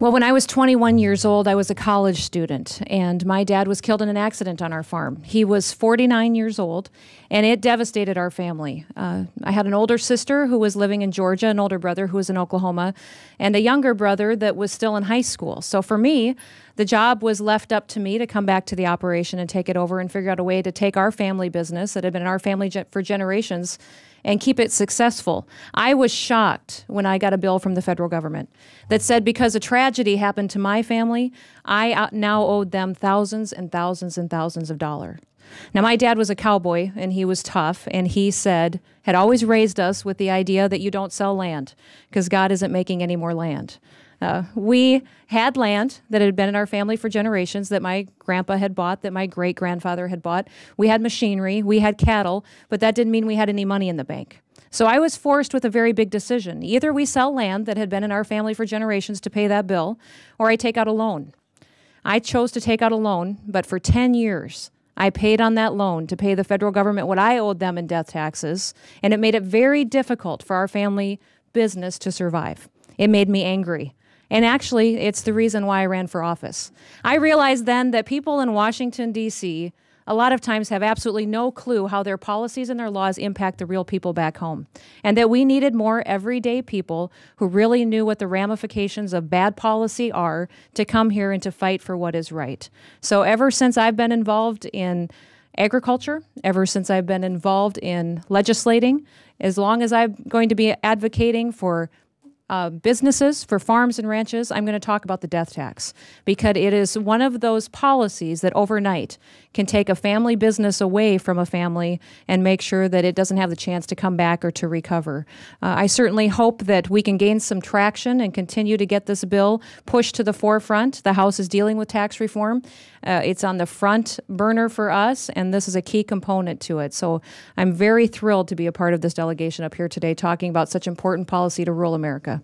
Well, when I was 21 years old, I was a college student, and my dad was killed in an accident on our farm. He was 49 years old, and it devastated our family. I had an older sister who was living in Georgia, an older brother who was in Oklahoma, and a younger brother that was still in high school. So for me, the job was left up to me to come back to the operation and take it over and figure out a way to take our family business that had been in our family for generations and keep it successful. I was shocked when I got a bill from the federal government that said because a tragedy happened to my family, I now owed them thousands and thousands and thousands of dollars. Now, my dad was a cowboy, and he was tough, and he had always raised us with the idea that you don't sell land because God isn't making any more land. We had land that had been in our family for generations that my grandpa had bought, that my great-grandfather had bought. We had machinery, we had cattle, but that didn't mean we had any money in the bank. So I was forced with a very big decision. Either we sell land that had been in our family for generations to pay that bill, or I take out a loan. I chose to take out a loan, but for 10 years, I paid on that loan to pay the federal government what I owed them in death taxes, and it made it very difficult for our family business to survive. It made me angry. And actually, it's the reason why I ran for office. I realized then that people in Washington, D.C., a lot of times have absolutely no clue how their policies and their laws impact the real people back home, and that we needed more everyday people who really knew what the ramifications of bad policy are to come here and to fight for what is right. So ever since I've been involved in agriculture, ever since I've been involved in legislating, as long as I'm going to be advocating for businesses, for farms and ranches, I'm going to talk about the death tax because it is one of those policies that overnight can take a family business away from a family and make sure that it doesn't have the chance to come back or to recover. I certainly hope that we can gain some traction and continue to get this bill pushed to the forefront. The House is dealing with tax reform. It's on the front burner for us, and this is a key component to it. So I'm very thrilled to be a part of this delegation up here today talking about such important policy to rural America.